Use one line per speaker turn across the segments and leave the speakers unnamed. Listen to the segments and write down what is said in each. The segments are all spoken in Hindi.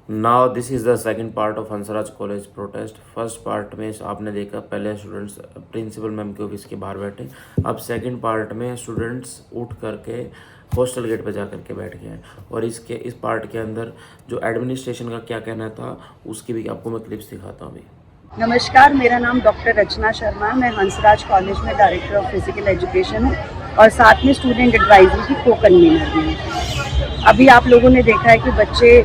Now this is the second part of Hansraj college protest. First part में आपने देखा पहले स्टूडेंट्स प्रिंसिपल मैम के ऑफिस के बाहर बैठे। अब सेकंड पार्ट में स्टूडेंट्स उठ करके हॉस्टल गेट पर जा करके बैठ गए हैं। और इस पार्ट के अंदर जो एडमिनिस्ट्रेशन का क्या कहना था उसकी भी आपको मैं क्लिप्स दिखाता हूँ अभी।
नमस्कार, मेरा नाम डॉक्टर रचना शर्मा। मैं हंसराज कॉलेज में डायरेक्टर ऑफ फिजिकल एजुकेशन हूँ और साथ में स्टूडेंट एडवाइजरी की को कन्वीनर भी हूँ। अभी आप लोगों ने देखा है कि बच्चे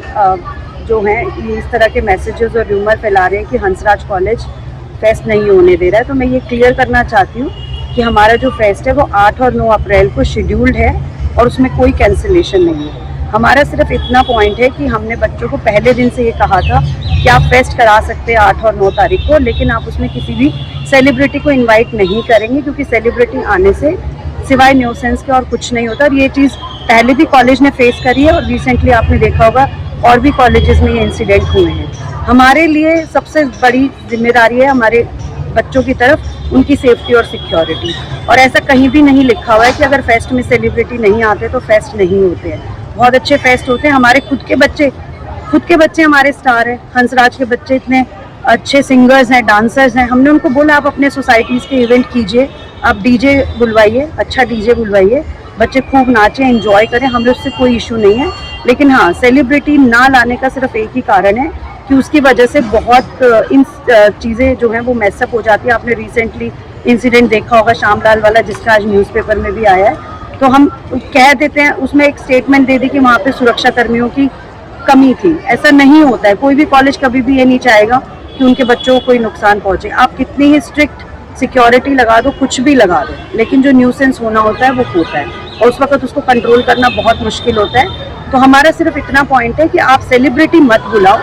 जो हैं ये इस तरह के मैसेजेस और र्यूमर फैला रहे हैं कि हंसराज कॉलेज फेस्ट नहीं होने दे रहा है। तो मैं ये क्लियर करना चाहती हूँ कि हमारा जो फेस्ट है वो 8 और 9 अप्रैल को शेड्यूल्ड है और उसमें कोई कैंसिलेशन नहीं है। हमारा सिर्फ इतना पॉइंट है कि हमने बच्चों को पहले दिन से ये कहा था कि आप फेस्ट करा सकते हैं 8 और 9 तारीख को, लेकिन आप उसमें किसी भी सेलिब्रिटी को इनवाइट नहीं करेंगे क्योंकि सेलिब्रिटी आने से सिवाय न्यूसेंस के और कुछ नहीं होता। और ये चीज़ पहले भी कॉलेज ने फेस करी है और रिसेंटली आपने देखा होगा और भी कॉलेजेस में ये इंसिडेंट हुए हैं। हमारे लिए सबसे बड़ी जिम्मेदारी है हमारे बच्चों की तरफ उनकी सेफ्टी और सिक्योरिटी। और ऐसा कहीं भी नहीं लिखा हुआ है कि अगर फेस्ट में सेलिब्रिटी नहीं आते तो फेस्ट नहीं होते हैं। बहुत अच्छे फेस्ट होते हैं। हमारे खुद के बच्चे हमारे स्टार हैं। हंसराज के बच्चे इतने अच्छे सिंगर्स हैं, डांसर्स हैं। हमने उनको बोला आप अपने सोसाइटीज़ के इवेंट कीजिए, आप डीजे बुलवाइए, अच्छा डीजे बुलवाइए, बच्चे खूब नाचें, एंजॉय करें, हमें उससे कोई इशू नहीं है। लेकिन हाँ, सेलिब्रिटी ना लाने का सिर्फ एक ही कारण है कि उसकी वजह से बहुत इन चीज़ें जो हैं वो मैसअप हो जाती है। आपने रिसेंटली इंसिडेंट देखा होगा श्यामलाल वाला, जिसका आज न्यूज़पेपर में भी आया है। तो हम कह देते हैं, उसमें एक स्टेटमेंट दे दी कि वहाँ पे सुरक्षा कर्मियों की कमी थी। ऐसा नहीं होता है। कोई भी कॉलेज कभी भी ये नहीं चाहेगा कि उनके बच्चों को कोई नुकसान पहुँचे। आप कितनी ही स्ट्रिक्ट सिक्योरिटी लगा दो, कुछ भी लगा दो, लेकिन जो न्यूसेंस होना होता है वो होता है और उस वक्त उसको कंट्रोल करना बहुत मुश्किल होता है। तो हमारा सिर्फ इतना पॉइंट है कि आप सेलिब्रिटी मत बुलाओ।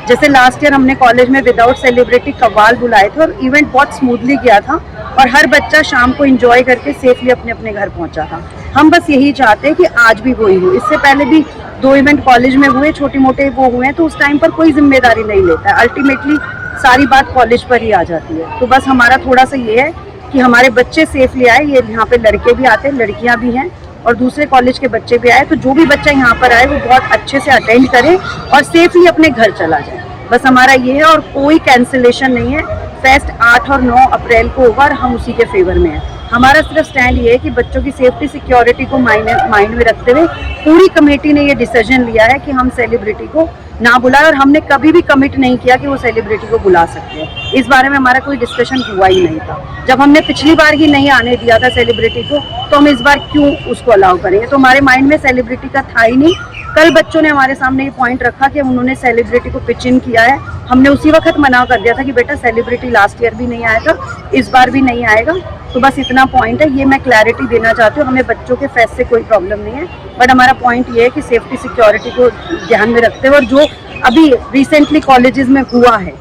जैसे लास्ट ईयर हमने कॉलेज में विदाउट सेलिब्रिटी कव्वाल बुलाए थे और इवेंट बहुत स्मूथली गया था और हर बच्चा शाम को एंजॉय करके सेफली अपने अपने घर पहुंचा था। हम बस यही चाहते हैं कि आज भी वही हो। इससे पहले भी 2 इवेंट कॉलेज में हुए, छोटे मोटे वो हुए, तो उस टाइम पर कोई जिम्मेदारी नहीं लेता है। अल्टीमेटली सारी बात कॉलेज पर ही आ जाती है। तो बस हमारा थोड़ा सा ये है कि हमारे बच्चे सेफली आए। ये यहाँ पे लड़के भी आते हैं, लड़कियाँ भी हैं और दूसरे कॉलेज के बच्चे भी आए। तो जो भी बच्चा यहाँ पर आए वो बहुत अच्छे से अटेंड करे और सेफली अपने घर चला जाए। बस हमारा ये है और कोई कैंसिलेशन नहीं है। फेस्ट 8 और 9 अप्रैल को होगा और हम उसी के फेवर में हैं। हमारा सिर्फ स्टैंड ये है कि बच्चों की सेफ्टी सिक्योरिटी को माइंड में रखते हुए पूरी कमेटी ने ये डिसीजन लिया है कि हम सेलिब्रिटी को ना बुलाए और हमने कभी भी कमिट नहीं किया कि वो सेलिब्रिटी को बुला सकते हैं। इस बारे में हमारा कोई डिस्कशन हुआ ही नहीं था। जब हमने पिछली बार ही नहीं आने दिया था सेलिब्रिटी को, तो हम इस बार क्यों उसको अलाउ करेंगे। तो हमारे माइंड में सेलिब्रिटी का था ही नहीं। कल बच्चों ने हमारे सामने ये पॉइंट रखा कि उन्होंने सेलिब्रिटी को पिच इन किया है। हमने उसी वक्त मना कर दिया था कि बेटा सेलिब्रिटी लास्ट ईयर भी नहीं आया था, इस बार भी नहीं आएगा। तो बस इतना पॉइंट है, ये मैं क्लैरिटी देना चाहती हूँ। हमें बच्चों के फेस्ट से कोई प्रॉब्लम नहीं है, बट हमारा पॉइंट ये है कि सेफ्टी सिक्योरिटी को ध्यान में रखते हुए और जो अभी रिसेंटली कॉलेजेस में हुआ है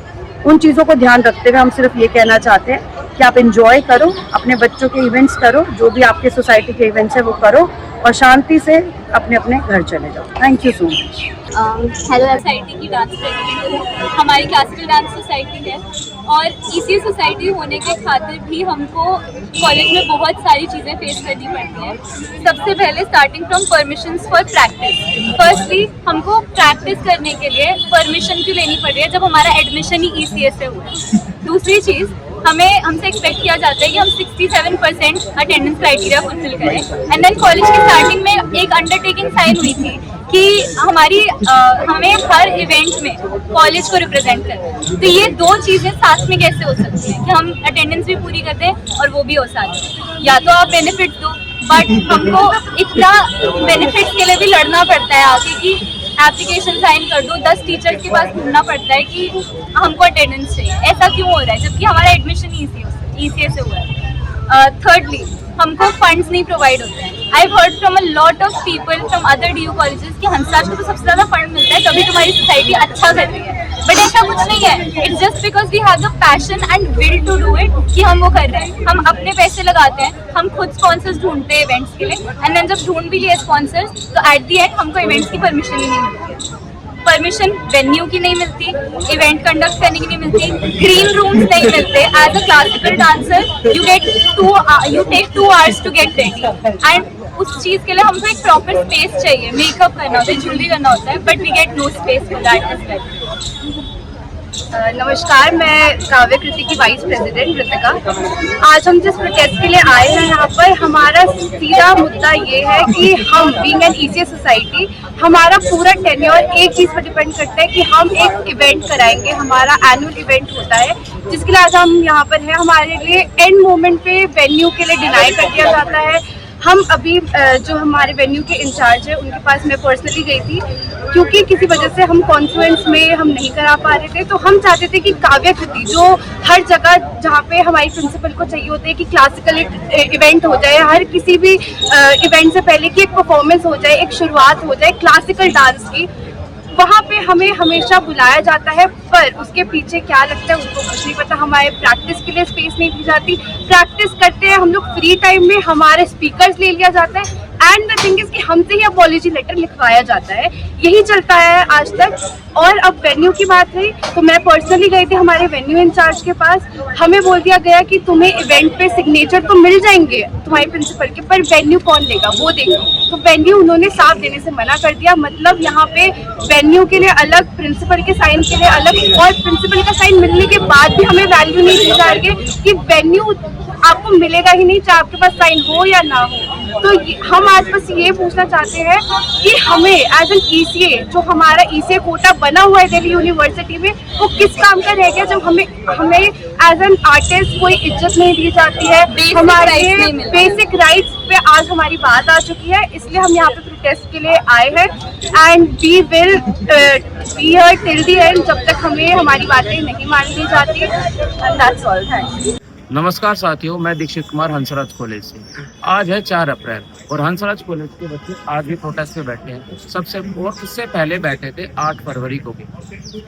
उन चीज़ों को ध्यान रखते हुए हम सिर्फ ये कहना चाहते हैं कि आप एंजॉय करो, अपने बच्चों के इवेंट्स करो, जो भी आपके सोसाइटी के इवेंट्स है वो करो और शांति से अपने अपने घर चले जाओ। Thank you so much.
Hello, society की डांस प्रेसिडेंट हूँ। हमारी क्लासिकल डांस सोसाइटी है और इसी सोसाइटी होने के खातिर भी हमको कॉलेज में बहुत सारी चीज़ें फेस करनी पड़ती हैं। सबसे पहले starting from permissions for practice. Firstly हमको प्रैक्टिस करने के लिए परमिशन क्यों लेनी पड़ रही है जब हमारा एडमिशन ही ECS से हुआ है। दूसरी चीज़, हमसे एक्सपेक्ट किया जाता है कि हम 67% अटेंडेंस क्राइटेरिया फुलफिल करें। एंड देन कॉलेज की स्टार्टिंग में एक अंडरटेकिंग साइन हुई थी कि हमें हर इवेंट में कॉलेज को रिप्रेजेंट करना है। तो ये 2 चीज़ें साथ में कैसे हो सकती हैं कि हम अटेंडेंस भी पूरी करते हैं और वो भी हो साथ में। या तो आप बेनिफिट दो, बट हमको इतना बेनिफिट्स के लिए भी लड़ना पड़ता है आगे कि एप्लीकेशन साइन कर दो, 10 टीचर्स के पास घूमना पड़ता है कि हमको अटेंडेंस चाहिए। ऐसा क्यों हो रहा है जबकि हमारा एडमिशन ECS से हुआ है। थर्डली, हमको फंड्स नहीं प्रोवाइड होते हैं। I heard from a lot of people from other DU colleges कि हंसराज को तो सबसे ज़्यादा फंड मिलता है, तभी तुम्हारी सोसाइटी अच्छा कर रही है। बट ऐसा कुछ नहीं है। It's just because we have the passion and will to do it कि हम वो कर रहे हैं। हम अपने पैसे लगाते हैं, हम खुद स्पॉन्सर्स ढूंढते हैं इवेंट्स के लिए। एंड देन जब ढूंढ भी लिए स्पॉन्सर्स तो एट दी एंड हमको इवेंट्स की परमिशन ही नहीं मिलती है। परमिशन वेन्यू की नहीं मिलती, इवेंट कंडक्ट करने की नहीं मिलती, ग्रीन रूम्स नहीं मिलते। As a classical dancer you take 2 hours to get ready, and उस चीज़ के लिए हमको एक प्रॉपर स्पेस चाहिए, मेकअप करना होता है, ज्वेलरी करना होता है, but we get no space for that as well.
नमस्कार, मैं काव्य कृति की वाइस प्रेसिडेंट ऋतिका। आज हम जिस प्रोटेस्ट के लिए आए हैं यहाँ पर, हमारा सीधा मुद्दा ये है कि हम बीइंग एन ईसीएस सोसाइटी, हमारा पूरा टेन्योर एक चीज़ पर डिपेंड करता है कि हम एक इवेंट कराएंगे। हमारा एनुअल इवेंट होता है जिसके लिए आज हम यहाँ पर हैं। हमारे लिए एंड मोमेंट पे वेन्यू के लिए डिनाई कर दिया जाता है। हम अभी जो हमारे वेन्यू के इंचार्ज है उनके पास मैं पर्सनली गई थी, क्योंकि किसी वजह से हम कॉन्फ्लुएंस में हम नहीं करा पा रहे थे। तो हम चाहते थे कि काव्य कृति जो हर जगह जहाँ पे हमारी प्रिंसिपल को चाहिए होता है कि क्लासिकल इवेंट हो जाए, हर किसी भी इवेंट से पहले कि एक परफॉर्मेंस हो जाए, एक शुरुआत हो जाए क्लासिकल डांस की, वहाँ पे हमें हमेशा बुलाया जाता है। पर उसके पीछे क्या लगता है उसको कुछ नहीं पता। हमारे प्रैक्टिस के लिए स्पेस नहीं दी जाती, प्रैक्टिस करते हैं हम लोग फ्री टाइम में, हमारे स्पीकर्स ले लिया जाता है, एंड द थिंग इज कि हमसे ही अपॉलॉजी लेटर लिखवाया जाता है। यही चलता है आज तक। और अब वेन्यू की बात हुई तो मैं पर्सनली गई थी हमारे वेन्यू इंचार्ज के पास। हमें बोल दिया गया कि तुम्हें इवेंट पे सिग्नेचर तो मिल जाएंगे तुम्हारे प्रिंसिपल के, पर वेन्यू कौन देगा, वो देगा। तो वेन्यू उन्होंने साफ देने से मना कर दिया। मतलब यहाँ पे वेन्यू के लिए अलग, प्रिंसिपल के साइन के लिए अलग, और प्रिंसिपल का साइन मिलने के बाद भी हमें वैल्यू नहीं दी जा रही है कि वेन्यू आपको मिलेगा ही नहीं, चाहे आपके पास साइन हो या ना हो। तो हम आज बस ये पूछना चाहते हैं कि हमें एज एन ईसीए, जो हमारा ईसीए कोटा बना हुआ है दिल्ली यूनिवर्सिटी में, वो किस काम का रह गया जब हमें एज एन आर्टिस्ट कोई इज्जत नहीं दी जाती है, हमारे बेसिक राइट्स पे आज हमारी बात आ चुकी है। इसलिए हम यहाँ पे प्रोटेस्ट के लिए आए हैं, and we will be here till the end, जब तक हमें हमारी बातें नहीं मान ली जाती। And that's all, thank you.
नमस्कार साथियों, मैं दीक्षित कुमार हंसराज कॉलेज से। आज है 4 अप्रैल और हंसराज कॉलेज के बच्चे आज भी प्रोटेस्ट पे बैठे हैं। इससे पहले बैठे थे 8 फरवरी को भी।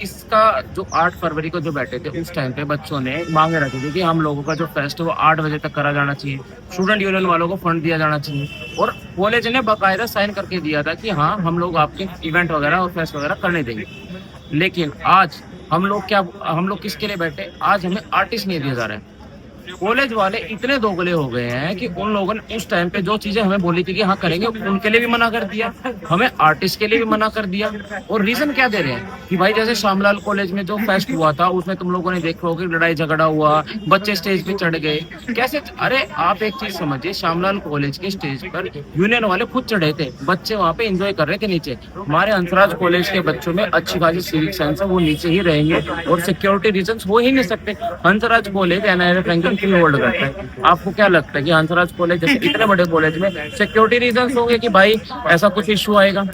इसका जो 8 फरवरी को जो बैठे थे उस टाइम पे बच्चों ने मांगे रखी थी कि हम लोगों का जो फेस्ट है वो 8 बजे तक करा जाना चाहिए, स्टूडेंट यूनियन वालों को फंड दिया जाना चाहिए, और कॉलेज ने बाकायदा साइन करके दिया था कि हाँ हम लोग आपके इवेंट वगैरह और फेस्ट वगैरह करने देंगे। लेकिन आज हम लोग किसके लिए बैठे? आज हमें आर्टिस्ट नहीं दिए जा रहे हैं। कॉलेज वाले इतने दोगले हो गए हैं कि उन लोगों ने उस टाइम पे जो चीजें हमें बोली थी कि हाँ करेंगे, उनके लिए भी मना कर दिया, हमें आर्टिस्ट के लिए भी मना कर दिया। और रीजन क्या दे रहे हैं कि भाई जैसे श्यामलाल कॉलेज में जो फेस्ट हुआ था उसमें तुम लोगों ने देखा होगा लड़ाई झगड़ा हुआ, बच्चे स्टेज पे चढ़ गए कैसे। अरे आप एक चीज समझिए, श्यामलाल कॉलेज के स्टेज पर यूनियन वाले खुद चढ़े थे, बच्चे वहाँ पे एंजॉय कर रहे थे नीचे। हमारे हंसराज कॉलेज के बच्चों में अच्छी खासी सिविक सेंस है, वो नीचे ही रहेंगे और सिक्योरिटी रीजन हो ही नहीं सकते। हंसराज कॉलेज NIRF रैंकिंग क्यों होल्ड करता है? आपको क्या लगता है कि हंसराज कॉलेज जैसे इतने बड़े कॉलेज में सिक्योरिटी रीजंस होंगे कि भाई ऐसा कुछ इश्यू आएगा?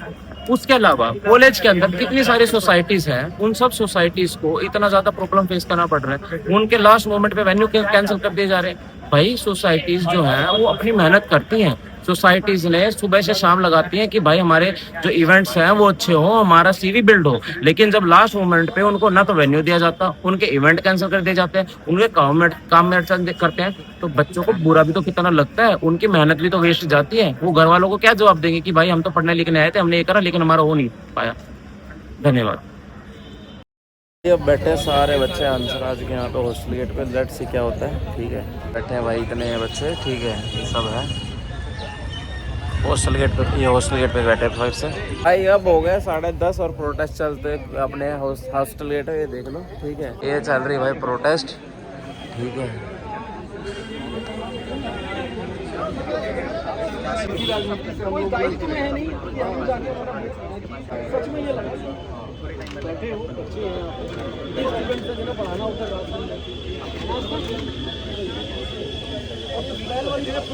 उसके अलावा कॉलेज के अंदर कितनी सारी सोसाइटीज हैं, उन सब सोसाइटीज को इतना ज्यादा प्रॉब्लम फेस करना पड़ रहा है। उनके लास्ट मोमेंट पे वेन्यू कैंसिल कर दिए जा रहे हैं। भाई सोसाइटीज जो है वो अपनी मेहनत करती हैं, सोसाइटीज ने सुबह से शाम लगाती हैं कि भाई हमारे जो इवेंट्स हैं वो अच्छे हो, हमारा CV बिल्ड हो। लेकिन जब लास्ट मोमेंट पे उनको ना तो वेन्यू दिया जाता, उनके इवेंट कैंसिल कर दिए जाते हैं, उनके काम में करते हैं, तो बच्चों को बुरा भी तो कितना लगता है, उनकी मेहनत भी तो वेस्ट जाती है। वो घर वालों को क्या जवाब देंगे कि भाई हम तो पढ़ने लिखने आए थे, हमने ये करा लेकिन हमारा हो नहीं पाया। धन्यवाद। अब बैठे सारे बच्चे हंसराज के यहाँ पे हॉस्टल गेट पे, लेट्स सी क्या होता है। ठीक है, बैठे हैं भाई इतने बच्चे, ठीक है, सब है हॉस्टल गेट पे। ये हॉस्टल गेट पे बैठे फिर से भाई। अब हो गए 10:30 और प्रोटेस्ट चलते अपने हॉस्टल गेट है, ये देख लो। ठीक है, ये चल रही भाई प्रोटेस्ट। ठीक है,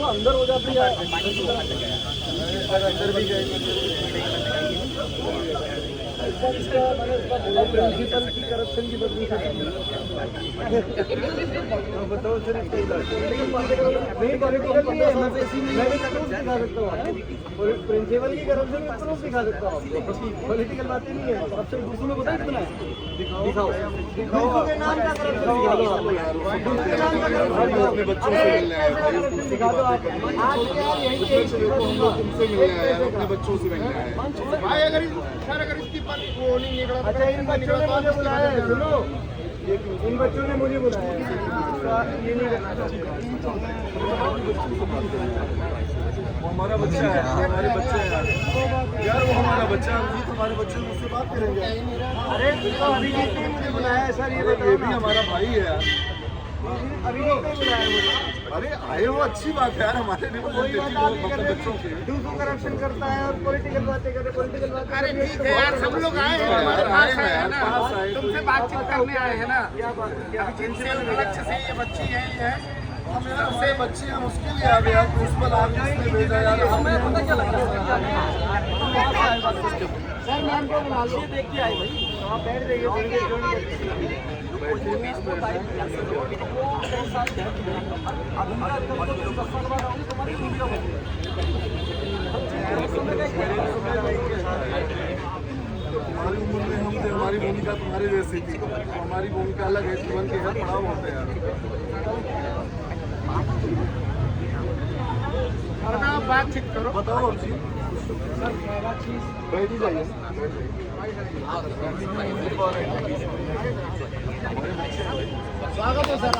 अंदर हो जाती है, अंदर भी गए प्रिंसिपल की करप्शन की बदली बताओ सर। प्रिंसिपल की करप्शन में प्रूफ दिखा सकता हूँ, पॉलिटिकल बातें नहीं है। करप्शन दूसरों में बताए कितना है, दिखाओ दिखाओ के नाम का करप्शन दिखा दो आप, अपने बच्चों से मिलने आए दिखा दो आप। तुमसे मिलने आए, अपने बच्चों से मिलने आए भाई। अगर इसकी वो नहीं निकला, अच्छा इन बच्चों ने मुझे बुलाया है, सुनो इन बच्चों ने मुझे बुलाया, ये नहीं करना चाहते। वो हमारा बच्चा है, हमारे बच्चे हैं यार, वो हमारा बच्चा है, हम तुम्हारे बच्चे मुझसे बात करेंगे। अरे तो अभिजीत ने मुझे बुलाया है सर, ये भी हमारा भाई है यार, अभिजीत ने बुलाया मुझे। अरे आए वो अच्छी बात है यार, हमारे लिए बच्चों की दूसरों करप्शन करता है और पॉलिटिकल बातें करे, पॉलिटिकल बातें। अरे ठीक है यार, हम लोग आए हैं, हमारे पास आए हैं ना, तुमसे बातचीत करने आए हैं ना। क्या बात है? अच्छे से ये बच्ची है, ये है सबसे बच्ची है, उसके लिए आ गया प्रिंसिपल आप किसने भेजा यार, हमें पता क्या लग रहा है सर, मैम को बुला लो, देख के आए भाई, आप बैठ जाइए, हमारी उम्र में हम थे, हमारी भूमिका तुम्हारे जैसी थी, हमारी भूमिका अलग है, जीवन के हर पड़ाव होते हैं यार। बातचीत करो, बताओ अब जी, बैठ ही जाइए। स्वागत है सर।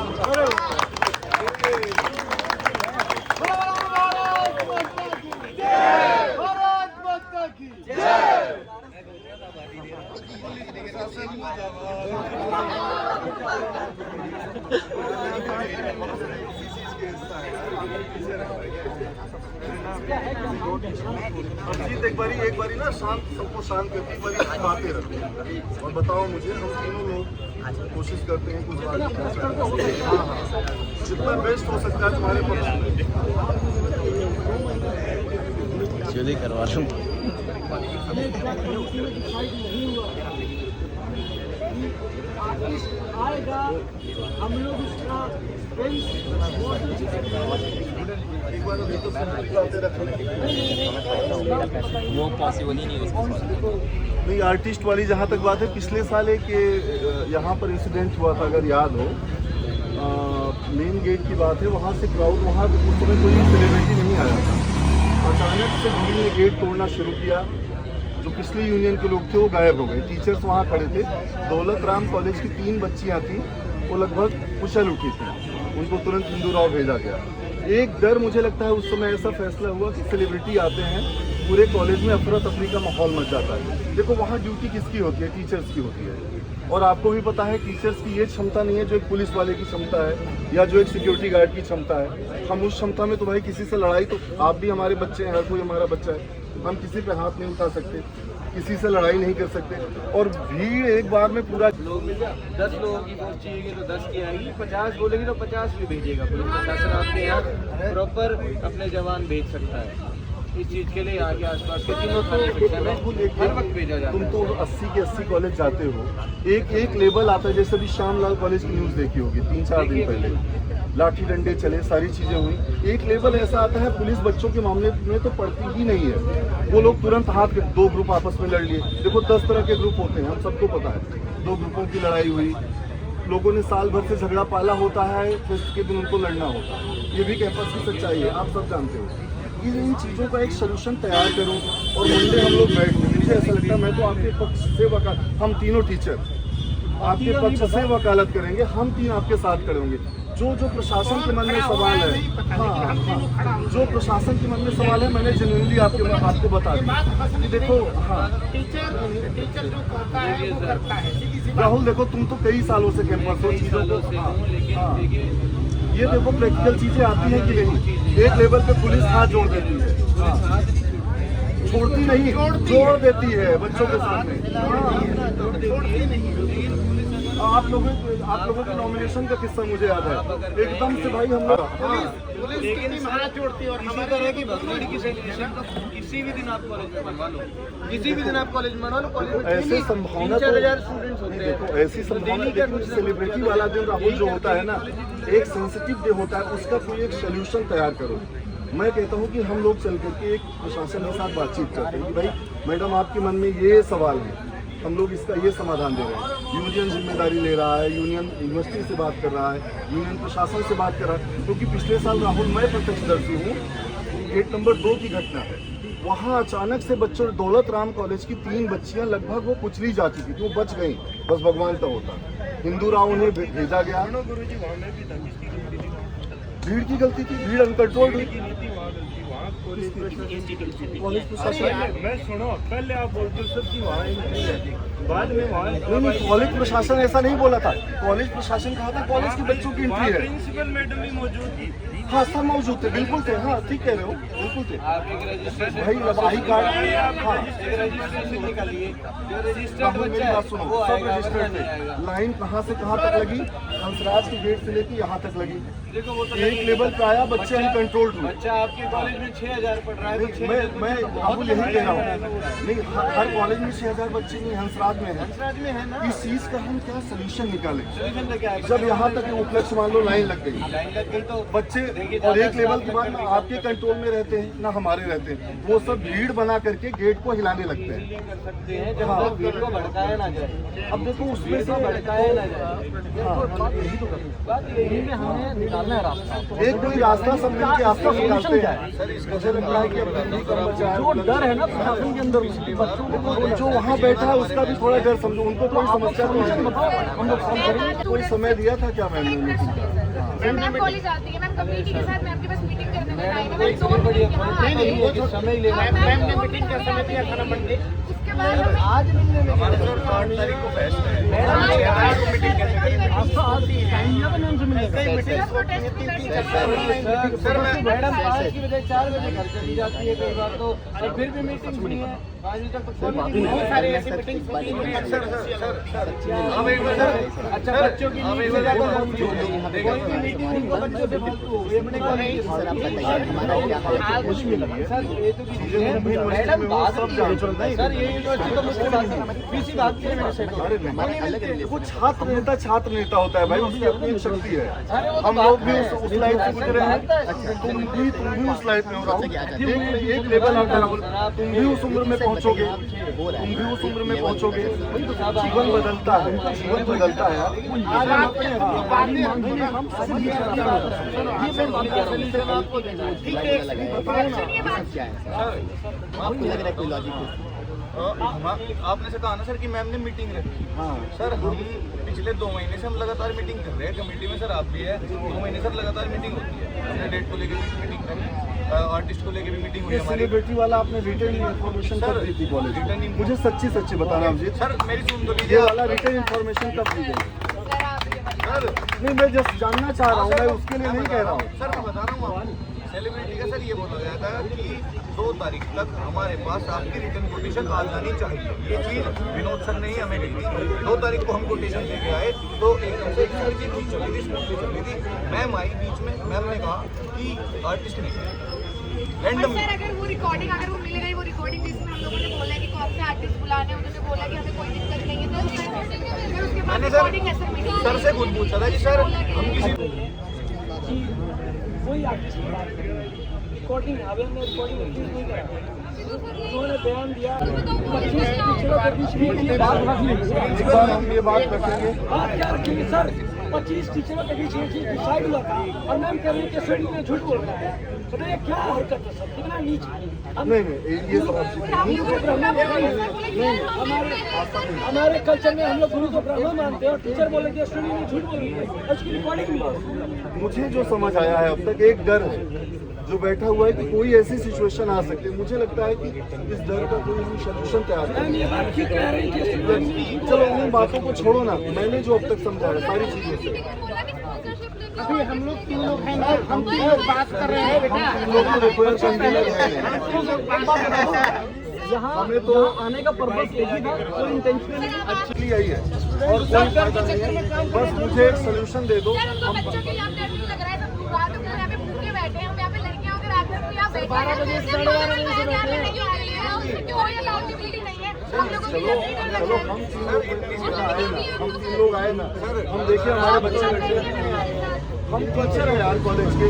अभिजीत एक बारी ना शांत, सबको शांत करके एक बारी बातें रखते हैं और बताओ मुझे, हम तीनों लोग कोशिश करते हैं कुछ बात, हाँ जितना बेस्ट हो सकता है तुम्हारे पक्ष में।
चलिए करवा लूँ।
आएगा हम लोग उसका
वो पॉसिबल ही नहीं है।
नहीं, आर्टिस्ट वाली जहाँ तक बात है, पिछले साल एक यहाँ पर इंसिडेंट हुआ था, अगर याद हो, मेन गेट की बात है, वहाँ से क्राउड, वहाँ उस समय कोई सेलिब्रिटी नहीं आया था, अचानक से भीड़ ने गेट तोड़ना शुरू किया, जो पिछले यूनियन के लोग थे वो गायब हो गए, टीचर्स वहाँ खड़े थे, दौलत राम कॉलेज की 3 बच्चियाँ थी, वो लगभग कुचल उठी थी, उनको तुरंत इंदौर भेजा गया। एक डर मुझे लगता है उस समय ऐसा फैसला हुआ कि सेलिब्रिटी आते हैं, पूरे कॉलेज में अफरा तफरी का माहौल मच जाता है। देखो वहाँ ड्यूटी किसकी होती है, टीचर्स की होती है, और आपको भी पता है टीचर्स की ये क्षमता नहीं है जो एक पुलिस वाले की क्षमता है या जो एक सिक्योरिटी गार्ड की क्षमता है। हम उस क्षमता में तो भाई किसी से लड़ाई, तो आप भी हमारे बच्चे हैं, हर कोई हमारा बच्चा है, हम किसी पे हाथ नहीं उठा सकते, किसी से लड़ाई नहीं कर सकते। और भीड़ एक बार में पूरा
10 लोगों की फोर्स चाहिए तो 10 की आएगी, 50 बोलेगी तो 50 भी भेजिएगा। पुलिस प्रशासन आपके यहाँ प्रॉपर अपने जवान भेज सकता है, इस चीज़ के लिए यहाँ के आसपास के तीनों सेक्शन में हर वक्त भेजा जाता है।
तुम तो 80 के 80 कॉलेज जाते हो, एक लेवल आता है, जैसे अभी श्यामलाल कॉलेज की न्यूज़ देखी होगी 3-4 दिन पहले, लाठी डंडे चले, सारी चीज़ें हुई, एक लेवल ऐसा आता है, पुलिस बच्चों के मामले में तो पड़ती ही नहीं है, वो लोग तुरंत हाथ, 2 ग्रुप आपस में लड़ लिए। देखो 10 तरह के ग्रुप होते हैं, हम सबको पता है, 2 ग्रुपों की लड़ाई हुई, लोगों ने साल भर से झगड़ा पाला होता है, फेस्ट के दिन उनको लड़ना होता है, ये भी कैंपस की सच्चाई है, आप सब जानते हो। इन चीज़ों का एक सोल्यूशन तैयार करो और मंडे हम लोग बैठ गए। मुझे ऐसा लगता है, मैं तो आपके पक्ष से हम तीनों टीचर आपके पक्ष से वकालत करेंगे, हम 3 आपके साथ खड़े होंगे। जो प्रशासन के मन में सवाल है, हाँ, जो प्रशासन के मन में सवाल है, मैंने जेन्युइनली आपको बता दिया कि देखो, हाँ टीचर जो करता है वो करता है। राहुल देखो, तुम तो कई सालों से कैंपस हो, चीज़ों को, हाँ, ये देखो प्रैक्टिकल चीज़ें आती हैं कि नहीं। एक लेवल पे पुलिस हाथ जोड़ देती है, छोड़ती नहीं, जोड़ देती है बच्चों के सामने। आप लोगों के नॉमिनेशन का किस्सा मुझे याद है, एकदम से भाई हम लोग
हाथ जोड़ती है। और हमारी तरह की भगदड़ी की सेलिब्रेशन किसी भी दिन आप कॉलेज में मनवा लो, किसी भी दिन आप कॉलेज में मनवा लो, कॉलेज में
ऐसे संभावना
3-4 स्टूडेंट्स होते हैं,
ऐसी संभावना। लेकिन सेलिब्रिटी वाला दिन राहुल जो होता है ना, एक सेंसिटिव डे होता है, उसका कोई एक सोल्यूशन तैयार करो। मैं कहता हूँ कि हम लोग चल करके एक प्रशासन के साथ बातचीत करते हैं कि भाई मैडम, आपके मन में ये सवाल है, हम लोग इसका ये समाधान दे रहे हैं। यूनियन जिम्मेदारी ले रहा है, यूनियन यूनिवर्सिटी से बात कर रहा है, यूनियन प्रशासन से बात कर रहा है, क्योंकि पिछले साल राहुल मैं प्रत्यक्षदर्शी हूँ, गेट नंबर 2 की घटना है, वहाँ अचानक से बच्चों, दौलत राम कॉलेज की 3 बच्चियाँ लगभग वो कुचली जा चुकी थी, वो बच गई, बस भगवान का होता।
हिंदू राव उन्हें भेजा गया। भीड़ की गलती थी, भीड़ अनकंट्रोल्ड हुई। कॉलेज प्रशासन,
मैं सुनो, पहले आप बोलते हो सर कि वहाँ नहीं है, बाद में वहाँ
नहीं, कॉलेज प्रशासन ऐसा नहीं बोला था। कॉलेज प्रशासन कहा था कॉलेज के बच्चों की एंट्री है।
प्रिंसिपल मैडम भी मौजूद थी।
हाँ, सब मौजूद थे, बिल्कुल थे। हाँ, ठीक कह रहे हो, बिल्कुल थे
आप एक रजिस्ट्रेशन
भाई। अब आई कार्ड, हाँ,
एक रजिस्ट्रेशन निकालिए, जो रजिस्टर्ड
राहुल
बच्चा
मेरी
है
बात सुनो,
वो
सब
आएगा,
रजिस्टर्ड
वरना नहीं
थे।
आएगा।
लाइन कहाँ से कहाँ तक लगी, हंसराज के गेट से लेके यहाँ तक लगी।
देखो वो तो
एक लेवल पे आया, बच्चे अनकंट्रोल्ड हुए।
बच्चा आपके कॉलेज में 6000 पढ़ रहा है तो 6000
मैं राहुल यही कह रहा हूँ, नहीं, हर कॉलेज में 6000 बच्चे नहीं, हंसराज में है।
हंसराज में है ना,
इस चीज का हम क्या सोल्यूशन निकालें?
सोल्यूशन तो क्या है?
जब यहाँ तक उपलक्ष्य मान लो लाइन लग गई,
लाइन लग गई तो
बच्चे और एक लेवल के बाद ना आपके कंट्रोल में रहते हैं ना हमारे रहते हैं, वो सब भीड़ बना करके गेट को हिलाने लगते हैं।
कर सकते हैं जब
हाँ।
तक भीड़ को भड़काया ना जाए।
अब देखो उसमें
भीड़
से
को भड़काया ना जाए।
हाँ,
बात यही में हमें निकालना है रास्ता।
एक कोई रास्ता सब मिलकर रास्ता निकालते हैं। मुझे लग रहा है कि अब दिल्ली का बचा
जो डर है ना प्रशासन के अंदर बच्चों को,
जो वहाँ बैठा है उसका भी थोड़ा डर समझो, उनको कोई समस्या तो है।
हम लोग सॉल्व करेंगे।
कोई समय दिया था क्या मैम ने?
मैम कॉलेज आती है, मैम कमेटी के साथ मैम के पास मीटिंग करने में आई है।
कोई
मैम 2
बढ़िया
मीटिंग यहाँ
नहीं नहीं
आई
वो
है।
समय लेना।
मैम ने मीटिंग का समय दिया था ना मंडे, उसके बाद हमें
आज नहीं लेने
हमारे सर 8 तारीख को फेस्ट है। मीटिंग कैसे करेंगे?
आज टाइम दिया था मैम से मिलने का।
सर मैडम 5 की बजाय 4 बजे घर चली जाती है कई बार तो, और फिर भी मीटिंग नहीं है 5 बजे तक तो बहुत सारे ऐसी मीटिंग होती हैं। अच्छा बच्चों की कोई भी मीटिंग उनको बच्चों से फालतू हो गई अपने को नहीं। सर ये तो मैडम बात सर ये यूनिवर्सिटी तो मुझसे बात है, पीसी बात की है मेरे से।
वो छात्र नेता होता है भाई, उसकी अपनी एक शक्ति है। हम लोग भी उस लाइफ से गुजरे हैं, तुम भी उस लाइफ में हो राहुल। एक लेवल आता है राहुल, तुम भी उस उम्र में पहुंचोगे, जीवन बदलता है, जीवन बदलता है।
आपको लग रहा है कोई लॉजिक?
आपने से कहा ना सर कि मैम ने मीटिंग रखी।
हाँ।
सर हम पिछले 2 महीने से हम लगातार मीटिंग कर रहे हैं कमेटी में। सर आप भी है, 2 महीने सर लगातार मीटिंग होती है। हमने डेट को लेकर भी मीटिंग करी, आर्टिस्ट को लेकर भी मीटिंग हुई हमारी।
सेलिब्रिटी वाला आपने रिटर्न इन्फॉर्मेशन कब दी थी कॉलेज?
रिटर्न
मुझे सच्ची बताना अभिजीत,
सर मेरी सुन तो
ये
लीजिए।
वाला रिटर्न इन्फॉर्मेशन कब दी गई?
सर
नहीं, मैं जस्ट जानना चाह रहा हूँ, मैं उसके लिए नहीं कह रहा हूँ।
सर मैं बता रहा हूँ, सेलिब्रिटी का सर ये बोला गया था कि 2 तारीख तक हमारे पास आपकी रिटर्न कोटेशन आ जानी चाहिए। ये चीज़ विनोद सर ने ही हमें दी थी। 2 तारीख को हम कोटेशन लेके आए तो एकदम से सारी चीज़ ठीक चल रही थी, स्मूथली चल रही थी। मैम आई बीच में, मैम ने कहा कि आर्टिस्ट नहीं रैंडम।
सर अगर वो रिकॉर्डिंग अगर वो मिल गई, वो रिकॉर्डिंग जिसमें हम लोगों ने बोला कि कौन से आर्टिस्ट बुलाने, उन्होंने बोला कि हमें कोई दिक्कत नहीं है, तो फिर उसके बाद
मैंने
रिकॉर्डिंग है सर मीटिंग
सर से खुद पूछा था कि सर हम किसी
कोई आर्टिस्ट की बात नहीं, रिकॉर्डिंग अभी हमने रिकॉर्डिंग रिलीज नहीं करा। उन्होंने बयान दिया 25 टीचरों के बीच में ये बात रखी।
एक बार हम ये बात रखेंगे।
बात क्या रखेंगे सर? 25 टीचरों के बीच ये चीज डिसाइड हुआ था और मैम कह रही है कि स्टूडेंट ने झूठ बोल रहा है। तो ये क्या हरकत है सर, कितना नीच?
नहीं, ये
हमारे कल्चर में हम लोग गुरु को ब्राह्मण मानते हैं और टीचर बोले कि स्टूडेंट ने झूठ बोल रही है, उसकी रिकॉर्डिंग भी।
मुझे जो समझ आया है अब तक, एक डर है जो बैठा हुआ है कि कोई ऐसी सिचुएशन आ सकती है। मुझे लगता है कि इस डर का कोई हम सोल्यूशन तैयार
मैम ये बात ठीक कह रही थी।
चलो उन बातों को छोड़ो ना, मैंने जो अब तक समझा है सारी चीजों से,
अभी हम लोग 3 लोग हैं ना, हम 3 लोग बात कर रहे हैं बेटा।
लोग तो रिक्वेस्ट कन्वीनर है,
हमें तो आने का पर्पस यही था, कोई इंटेंशनली
एक्चुअली यही है और कोई फायदा नहीं है। बस मुझे एक सोल्यूशन दे दो।
सर उनको बच्चों के यहाँ डर नहीं लग रहा है, सब रात को यहाँ पे भूखे बैठे हैं, हम यहाँ पे लड़कियां वगैरह आकर हम यहाँ बैठे हैं। 12 बजे 12:30 बजे से बैठे हैं, कोई अकाउंटेबिलिटी नहीं है। हम लोगों को
चलो हम 3 लोग आए ना, हम देखिए हमारे बच्चे बैठे हैं, हम टीचर हैं यार कॉलेज के।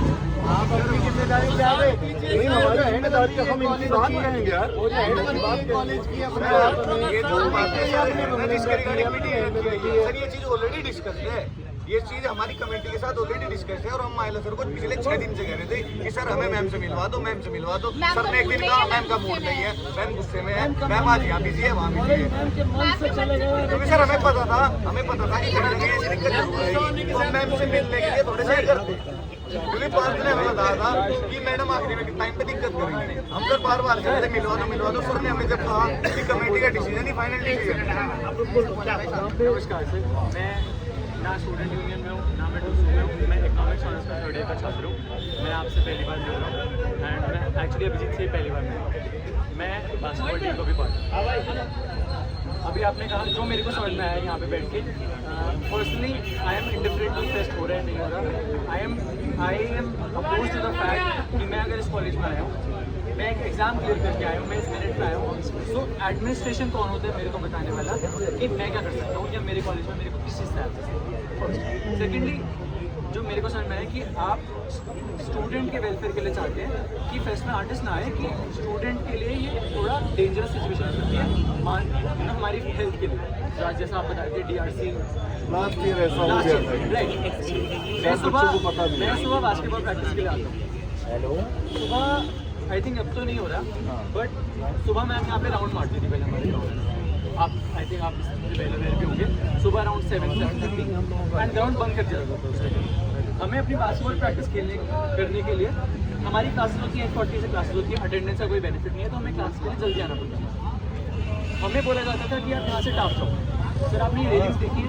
आप अपनी जिम्मेदारी क्या है?
नहीं, हमारी जिम्मेदारी है, हम इनकी बात कहेंगे यार।
कॉलेज की अपने
ये जो बातें आपने डिस्कस करी मीटिंग है, सर ये चीज़ ऑलरेडी डिस्कस है। ये चीज हमारी कमेटी के साथ ऑलरेडी डिस्कस है और हम माइला सर को पिछले 6 दिन से कह रहे थे कि सर हमें मैम से मिलवा दो, मैम से मिलवा दो। सर ने एक दिन कहा मैम का मूड नहीं है, मैम गुस्से में है, मैम आज यहाँ बिजी है, वहाँ बिजी है। क्योंकि सर हमें पता था कि कहीं ना कहीं ऐसी दिक्कत जरूर आएगी, तो हम मैम से मिलने के लिए थोड़े से करते। क्योंकि 5 दिन हमें बताया था कि मैडम आखिरी में टाइम पे दिक्कत करेंगे। हम सर बार कह रहे थे मिलवा दो। सर ने हमें जब कहा कि कमेटी का डिसीजन ही फाइनल डिसीजन है।
नमस्कार सर, मैं ना स्टूडेंट यूनियन में हूँ ना मैं डूसू में हूँ, मैं इकोनॉमिक्स ऑनर्स का 3rd ईयर का छात्र हूँ। मैं आपसे पहली बार मिल रहा हूँ एंड मैं एक्चुअली अभिजीत से ही पहली बार मिल रहा हूँ। मैं बास्केटबॉल टीम को भी पार्ट। अभी आपने कहा जो मेरे को समझ में आया यहाँ पे बैठ के, personally I am indifferent to fest हो रहा है नहीं हो रहा। I am oppose to the fact कि मैं अगर इस कॉलेज में आया हूँ, मैं एक एग्ज़ाम क्लियर करके आया हूँ, मैं इस मेरिट पे आया हूँ, सो एडमिनिस्ट्रेशन कौन होता है मेरे को बताने वाला कि मैं क्या कर सकता हूँ या मेरे कॉलेज में मेरे को किस चीज़ से आता। सेकेंडली जो मेरे को समझ में आया कि आप स्टूडेंट के वेलफेयर के लिए चाहते हैं कि फेस्ट में आर्टिस्ट ना आए, कि स्टूडेंट के लिए ये थोड़ा डेंजरस सिचुएशन हो सकती है हमारी हेल्थ के लिए। जैसा आप बताए थे DRC
लास्ट ईयर ऐसा हो गया था।
राइट। मैं सुबह बास्केटबॉल प्रैक्टिस के लिए आता हूँ। सुबह आई थिंक अब तो नहीं हो रहा, बट सुबह मैम यहाँ पे राउंड मारती थी पहले हमारे ग्राउंड। आप आई थिंक आप पहले अवेयर भी होंगे, सुबह अराउंड 7:30 एंड ग्राउंड बंद कर दिया था। हमें अपनी बास्केटबॉल प्रैक्टिस करने के लिए हमारी क्लासेस होती है 8:40 से क्लासेस होती है, अटेंडेंस का कोई बेनिफिट नहीं है, तो हमें क्लास के लिए जल्दी आना पड़ता है। हमें बोला जाता था कि आप यहाँ से टाप जाओ। सर आपने रेलिंग्स देखी है,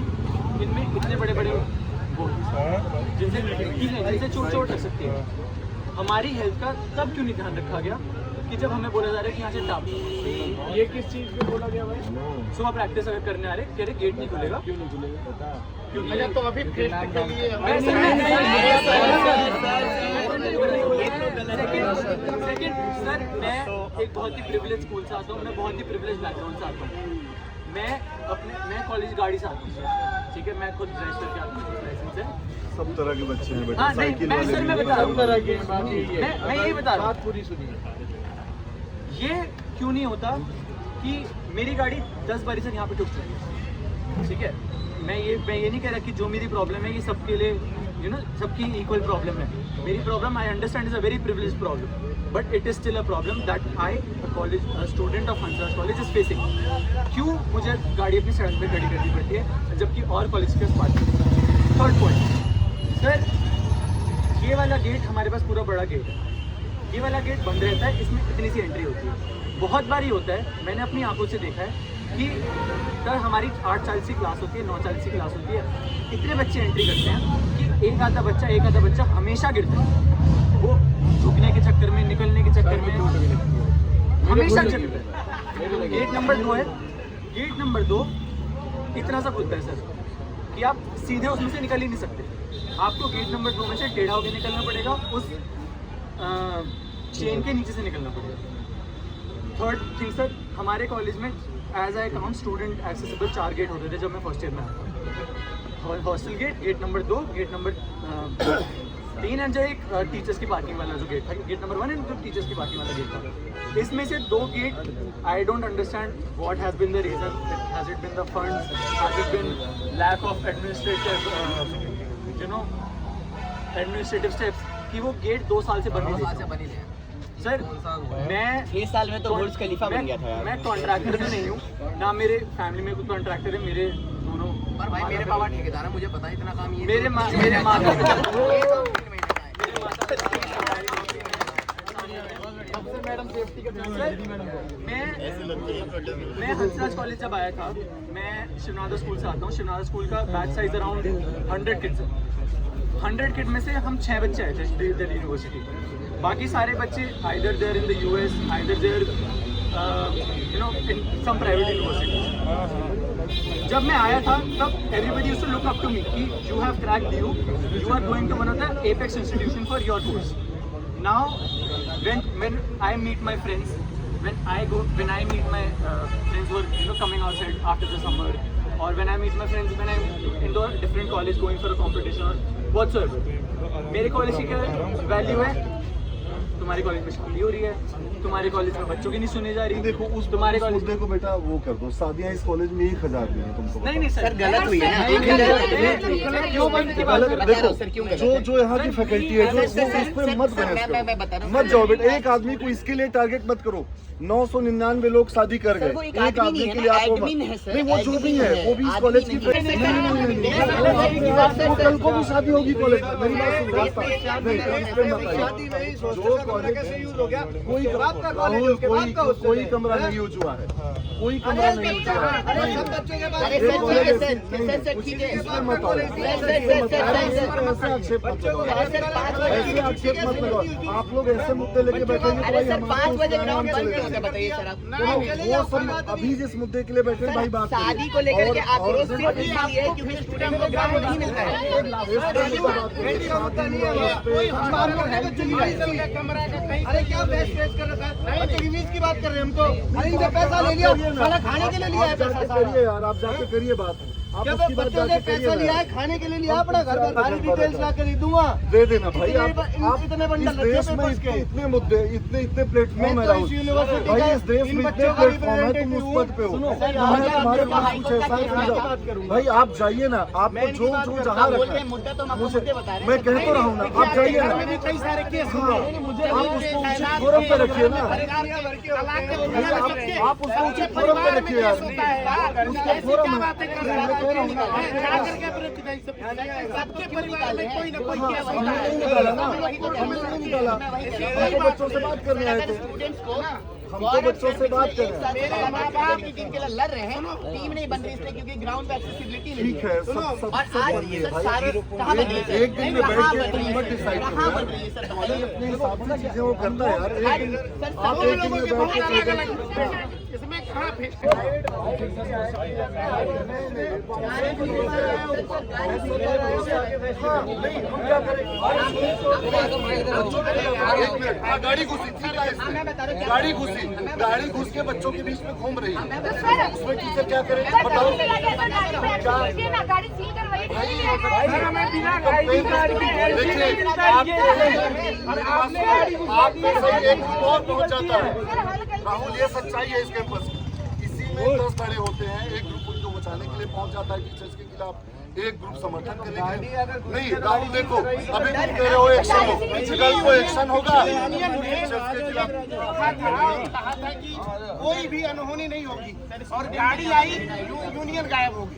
इनमें इतने बड़े बड़े बोर्ड जिनसे चोट लग सकती है। हमारी हेल्थ का तब क्यों नहीं ध्यान रखा गया कि जब हमें बोला जा रहा है कि यहाँ से टाप। ये किस चीज़ पे बोला गया भाई? सुबह प्रैक्टिस अगर करने आ रहे कह रहे गेट नहीं खुलेगा। क्यों नहीं खुलेगा? क्योंकि तो अभी फेस्ट के लिए सर मैं एक बहुत ही प्रिविलेज स्कूल से आता हूँ, मैं बहुत ही प्रिविलेज बैकग्राउंड से आता हूँ। मैं कॉलेज गाड़ी से आता हूँ, ठीक है, मैं खुद ड्राइव करके आता हूँ, लाइसेंस है।
सब तरह के बच्चे हैं बेटा,
हाँ,
साइकिल
मैं
वाले
सर मैं बता रहा हूँ, मैं यही बता रहा हूँ।
पूरी सुनिए।
ये क्यों नहीं होता कि मेरी गाड़ी 10 बारी से यहाँ पे टूट रही है, ठीक है। मैं ये नहीं कह रहा कि जो मेरी प्रॉब्लम है ये सबके लिए सबकी इक्वल प्रॉब्लम है। मेरी problem I understand is a very privilege problem, but it is still a problem that I student of Hansraj college is facing. क्यों मुझे गाड़ी अपनी सड़क पे खड़ी करनी पड़ती है जबकि और कॉलेज के पास। थर्ड पॉइंट सर, ये वाला गेट हमारे पास पूरा बड़ा गेट है, ये वाला गेट बंद रहता है, इसमें इतनी सी एंट्री होती है। बहुत बार ही होता है, मैंने अपनी आंखों से देखा है कि सर हमारी 8:40 की क्लास होती है, 9:40 की क्लास होती है, इतने बच्चे एंट्री करते हैं कि एक आधा बच्चा हमेशा गिरता है। वो झुकने के चक्कर में, निकलने के चक्कर में हमेशा गिरता है। गेट नंबर 2 है, गेट नंबर 2 इतना सा खुलता है सर कि आप सीधे उसमें से निकल ही नहीं सकते। आपको गेट नंबर 2 में से टेढ़ा होकर निकलना पड़ेगा, उस चेन के नीचे से निकलना पड़ेगा। थर्ड थिंग सर, हमारे कॉलेज में as I count student accessible 4 gate होते थे जब मैं फर्स्ट ईयर में आया था। Hostel gate, gate number 2, gate number 3 and जो एक टीचर्स की पार्किंग वाला जो गेट था, गेट नंबर 1 एंड जो टीचर्स की पार्किंग वाला गेट था। इसमें से 2 gate I don't understand what has been the reason, has it been the funds, has it been lack of administrative steps कि वो गेट 2 साल से बन नहीं थे। सर मैं
6 साल में तो बुर्ज खलीफा बन गया था यार।
मैं कॉन्ट्रैक्टर भी नहीं हूँ, ना मेरे फैमिली में कोई कॉन्ट्रैक्टर है। मेरे दोनों
पर भाई मेरे पापा ठेकेदार है, मुझे पता है इतना काम ये
मेरे मैं हंसराज कॉलेज जब आया था, मैं शिवनाथ स्कूल से आता हूँ। शिवनाथ स्कूल का बैच साइज अराउंड 100 किड्स है। 100 किड में से हम 6 बच्चे आए थे दिल्ली यूनिवर्सिटी। बाकी सारे बच्चे either they're in the US, either they're in some private universities. जब मैं आया था तब everybody used to look up to me कि you have cracked, you are going to one of the apex institution for your course. Now when I meet my friends, when I meet my friends who are coming outside after the summer, or when I meet my friends when I'm in a different college going for a competition or whatsoever, मेरे कॉलेज की क्या वैल्यू है? तुम्हारे कॉलेज में शादी हो रही है, तुम्हारे कॉलेज में बच्चों की नहीं सुनी जा रही।
देखो उस
तुम्हारे
उस मुद्दे को बेटा वो कर दो, शादियां इस कॉलेज में 1000 में है तुमको।
नहीं सर
गलत हुई है ना।
क्यों बंद की बात कर रहे
देखो जो यहाँ की फैकल्टी है जो उस पर मत बहस करो, मत जाओ बेटा। एक आदमी को इसके लिए टारगेट मत करो। 999 लोग शादी कर गए, एक आदमी के लिए आपको नहीं, वो जो भी है वो भी इस कॉलेज की कल को भी शादी होगी कॉलेज में। मेरी बात सुनो, जो कॉलेज कोई कमरा नहीं यूज हुआ है, कोई कमरा नहीं यूज हुआ है। ऐसे आक्षेप मत लगाओ, ऐसे आक्षेप मत लगाओ। आप लोग ऐसे मुद्दे लेके बैठेंगे
बताइए सर आप।
वो सब अभी जिस मुद्दे के लिए बैठे भाई बात
शादी को लेकर के आक्रोश सिर्फ इसलिए है क्योंकि स्टूडेंट को ग्राउंड नहीं मिलता है।
अरे क्या बेस्ट कर रखा है, टेलीविजन की बात कर रहे हैं हम तो। अरे इनसे पैसा ले लिया, खाना खाने के लिए लिया है पैसा।
करिए यार, आप जाके करिए बात।
क्या तो बच्चों से पैसा लिया है, खाने के लिए लिया अपना घर में सारी डिटेल्स ला कर दूंगा,
दे देना भाई। आप
इतने बंडल
इस देश में इतने मुद्दे, इतने प्लेटफॉर्म है राहुल भाई। इस देश में इतने प्लेटफॉर्म है, तुम उस पद पे हो, तुम्हारे पास कुछ ऐसा है भाई। आप जाइए ना, आपको जो जहाँ रखा है मैं कह तो रहा हूँ ना, आप जाइए ना। आप उसको उचित फोरम पे रखिए ना, आप उसको उचित फोरम पे रखिए यार। उसका फोरम है,
सबके परिवार में कोई ना कोई
निकाला। बच्चों से बात करने आए थे, हम तो बच्चों से बात कर रहे हैं।
माँ बाप की टीम के लिए लड़ रहे हैं, टीम नहीं बन रही इसलिए क्योंकि ग्राउंड पे एक्सेसिबिलिटी नहीं
ठीक है, सब
और आज ये सर सारे कहाँ बन रही है?
एक दिन में बैठ के तुम मत डिसाइड करो यार। अपने हिसाब से चीजें वो करता है यार। आप एक दिन में बैठ के
इसमें खराब है।
गाड़ी घुसी, गाड़ी घुसी, गाड़ी घुस के बच्चों के बीच में घूम रही है, उसमें टीचर क्या करे बताओ। देखिए आप में से एक ग्रुप और पहुंच जाता है राहुल, ये सच्चाई है इस कैंपस की। इसी में 10 खड़े होते हैं, एक ग्रुप उनको बचाने के लिए पहुंच जाता है टीचर्स के खिलाफ, एक ग्रुप समर्थन करने के लिए। नहीं राहुल देखो, अभी तुम कह रहे हो एक्शन हो, कल को एक्शन होगा टीचर्स के खिलाफ।
कहा था कि कोई भी अनहोनी नहीं होगी और गाड़ी आई यूनियन गायब होगी।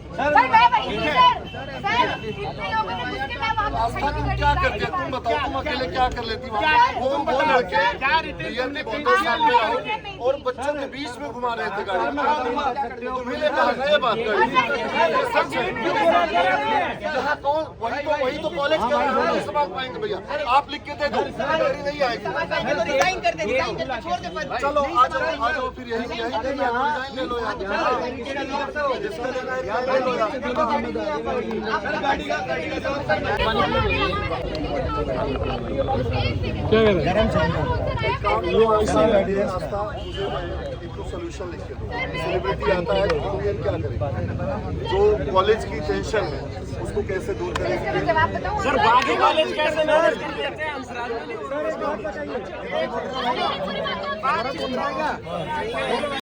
आस्था तुम क्या करते, तुम बताओ, तुम अकेले क्या कर लेती वहाँ? वो लड़के बियर की बोतल सामने आओ और बच्चों के बीच में घुमा रहे थे गाड़ी। तुम्हें ने कहा ये बात कही सच है। यहाँ कौन वही तो कॉलेज के नहीं संभाल पाएंगे भैया। आप लिख के दे दो, गाड़ी नहीं आएगी।
डिजाइन कर दे, छोड़ दे।
चलो आ जाओ फिर यही डिजाइन ले लो यार, जिसका लेना है ले लो यार। नाश्ता सोल्यूशन लिख के दो। सेलिब्रिटी आता है तो क्या करे, जो कॉलेज की टेंशन है उसको कैसे दूर करेंगे।
सर बाकी कॉलेज कैसे मैनेज कर लेते हैं?